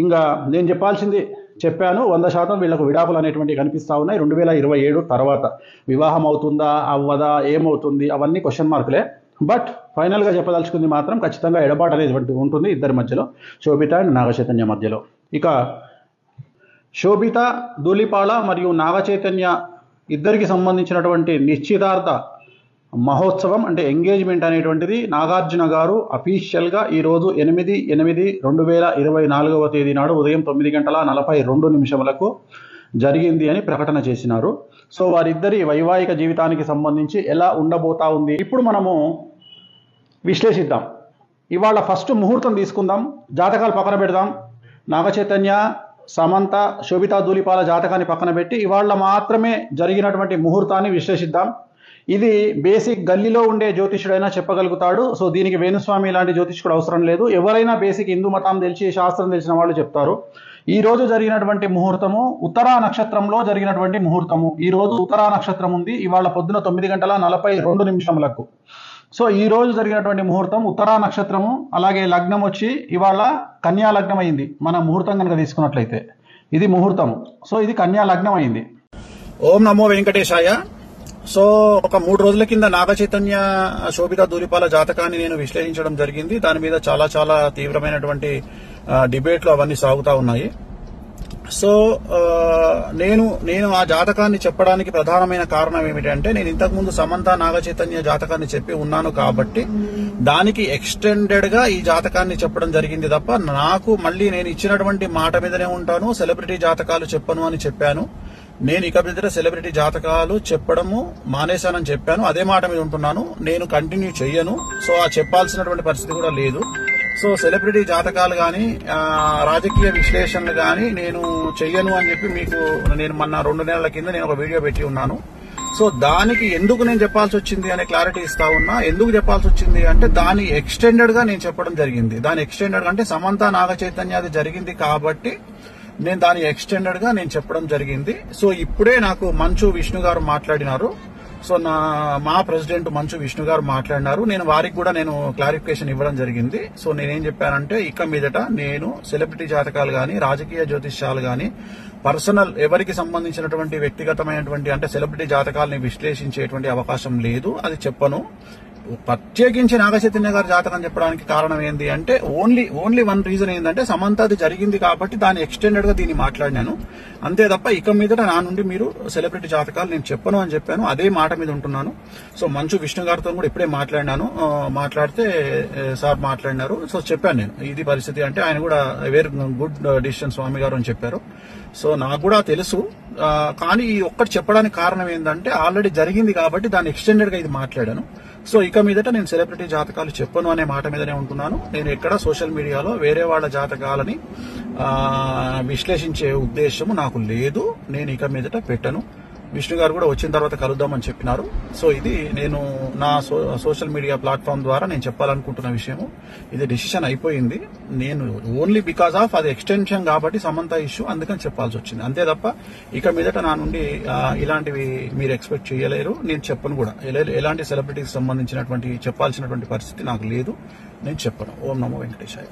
ఇంకా నేను చెప్పాల్సింది చెప్పాను. 100% వీళ్ళకు విడాకులు అనేటువంటివి కనిపిస్తూ ఉన్నాయి. 2027 తర్వాత వివాహం అవుతుందా అవ్వదా ఏమవుతుంది అవన్నీ క్వశ్చన్ మార్కులే. బట్ ఫైనల్గా చెప్పదలుచుకుంది మాత్రం ఖచ్చితంగా ఎడబాటు అనేటువంటి ఉంటుంది ఇద్దరి మధ్యలో, శోభిత అండ్ నాగచైతన్య మధ్యలో. ఇక శోభిత ధూళిపాళ మరియు నాగచైతన్య ఇద్దరికి సంబంధించినటువంటి నిశ్చితార్థ మహోత్సవం అంటే ఎంగేజ్మెంట్ అనేటువంటిది నాగార్జున గారు అఫీషియల్గా ఈరోజు 8/8/2024 తేదీ నాడు ఉదయం 9:42 జరిగింది అని ప్రకటన చేసినారు. సో వారిద్దరి వైవాహిక జీవితానికి సంబంధించి ఎలా ఉండబోతా ఉంది ఇప్పుడు మనము విశ్లేషిద్దాం. ఇవాళ ఫస్ట్ ముహూర్తం తీసుకుందాం, జాతకాలు పక్కన పెడదాం. నాగచైతన్య, సమంత, శోభితా ధూళిపాళ జాతకాన్ని పక్కన పెట్టి ఇవాళ మాత్రమే జరిగినటువంటి ముహూర్తాన్ని విశ్లేషిద్దాం. ఇది బేసిక్ గల్లీలో ఉండే జ్యోతిష్యుడైనా చెప్పగలుగుతాడు. సో దీనికి వేణుస్వామి లాంటి జ్యోతిష్కుడు అవసరం లేదు. ఎవరైనా బేసిక్ హిందూ మతం తెలిసి శాస్త్రం తెలిసిన వాళ్ళు చెప్తారు. ఈ రోజు జరిగినటువంటి ముహూర్తము ఉత్తరా నక్షత్రంలో జరిగినటువంటి ముహూర్తము. ఈ రోజు ఉత్తరా నక్షత్రం ఉంది. ఇవాళ పొద్దున 9:42 సో ఈ రోజు జరిగినటువంటి ముహూర్తం ఉత్తరా నక్షత్రము. అలాగే లగ్నం వచ్చి ఇవాళ కన్యా లగ్నం అయింది. మన ముహూర్తం కనుక తీసుకున్నట్లయితే ఇది ముహూర్తం. సో ఇది కన్యా లగ్నం అయింది. ఓం నమో వెంకటేశాయ. సో ఒక 3 రోజుల కింద నాగచైతన్య శోభితా ధూళిపాళ జాతకాన్ని నేను విశ్లేషించడం జరిగింది. దాని మీద చాలా తీవ్రమైనటువంటి డిబేట్లు అవన్నీ సాగుతా ఉన్నాయి. సో నేను ఆ జాతకాన్ని చెప్పడానికి ప్రధానమైన కారణం ఏమిటంటే నేను ఇంతకుముందు సమంత నాగచైతన్య జాతకాన్ని చెప్పి ఉన్నాను కాబట్టి దానికి ఎక్స్టెండెడ్ గా ఈ జాతకాన్ని చెప్పడం జరిగింది తప్ప నాకు మళ్ళీ నేను ఇచ్చినటువంటి మాట మీదనే ఉంటాను, సెలబ్రిటీ జాతకాలు చెప్పను అని చెప్పాను. నేను ఇక మీద సెలబ్రిటీ జాతకాలు చెప్పడము మానేశానని చెప్పాను. అదే మాట మీద ఉంటున్నాను. నేను కంటిన్యూ చెయ్యను. సో ఆ చెప్పాల్సినటువంటి పరిస్థితి కూడా లేదు. సో సెలబ్రిటీ జాతకాలు కానీ రాజకీయ విశ్లేషణలు కానీ నేను చెయ్యను అని చెప్పి మీకు నేను మొన్న 2 నెలల కింద నేను ఒక వీడియో పెట్టి ఉన్నాను. సో దానికి ఎందుకు నేను చెప్పాల్సి వచ్చింది అనే క్లారిటీ ఇస్తా ఉన్నా. ఎందుకు చెప్పాల్సి వచ్చింది అంటే దాని ఎక్స్టెండెడ్ గా నేను చెప్పడం జరిగింది. దాని ఎక్స్టెండెడ్ అంటే సమంత నాగచైతన్య అది జరిగింది కాబట్టి నేను దాని ఎక్స్టెండెడ్ గా నేను చెప్పడం జరిగింది. సో ఇప్పుడే నాకు మంచు విష్ణు గారు మాట్లాడినారు. సో మా ప్రెసిడెంట్ మంచు విష్ణు గారు మాట్లాడినారు. నేను వారికి కూడా నేను క్లారిఫికేషన్ ఇవ్వడం జరిగింది. సో నేనేం చెప్పానంటే ఇక మీదట నేను సెలబ్రిటీ జాతకాలు గాని రాజకీయ జ్యోతిష్యాలు గాని పర్సనల్ ఎవరికి సంబంధించినటువంటి వ్యక్తిగతమైనటువంటి అంటే సెలబ్రిటీ జాతకాలని విశ్లేషించేటువంటి అవకాశం లేదు. అది చెప్పను. ప్రత్యేకించి నాగచైతన్య గారి జాతకం చెప్పడానికి కారణం ఏంది అంటే ఓన్లీ వన్ రీజన్ ఏంటంటే సమంత అది జరిగింది కాబట్టి దాన్ని ఎక్స్టెండెడ్ గా దీన్ని మాట్లాడినాను. అంతే తప్ప ఇక మీదట నా నుండి మీరు సెలబ్రిటీ జాతకాలు నేను చెప్పను అని చెప్పాను. అదే మాట మీద ఉంటున్నాను. సో మంచు విష్ణు గారితో కూడా ఇప్పుడే మాట్లాడినాను. మాట్లాడితే సార్ మాట్లాడినారు. సో చెప్పాను నేను ఇది పరిస్థితి అంటే ఆయన కూడా వెరీ గుడ్ డిసిషన్ స్వామి గారు అని చెప్పారు. సో నాకు కూడా తెలుసు. కానీ ఈ ఒక్కటి చెప్పడానికి కారణం ఏంటంటే ఆల్రెడీ జరిగింది కాబట్టి దాన్ని ఎక్స్టెండెడ్ గా ఇది మాట్లాడాను. సో ఇక మీదట నేను సెలబ్రిటీ జాతకాలు చెప్పను అనే మాట మీదనే ఉంటున్నాను. నేను ఎక్కడ సోషల్ మీడియాలో వేరే వాళ్ళ జాతకాలని విశ్లేషించే ఉద్దేశము నాకు లేదు. నేను ఇక మీదట పెట్టను. విష్ణు గారు కూడా వచ్చిన తర్వాత కలుద్దామని చెప్పినారు. సో ఇది నేను నా సోషల్ మీడియా ప్లాట్ఫామ్ ద్వారా నేను చెప్పాలనుకుంటున్న విషయము. ఇది డిసిషన్ అయిపోయింది. నేను ఓన్లీ బికాస్ ఆఫ్ అది ఎక్స్టెన్షన్ కాబట్టి సమంత ఇష్యూ అందుకని చెప్పాల్సి వచ్చింది. అంతే తప్ప ఇక మీదట నా నుండి ఇలాంటివి మీరు ఎక్స్పెక్ట్ చేయలేరు. నేను చెప్పను కూడా. ఎలాంటి సెలబ్రిటీకి సంబంధించినటువంటి చెప్పాల్సినటువంటి పరిస్థితి నాకు లేదు. నేను చెప్పను. ఓం నమో వెంకటేశాయ.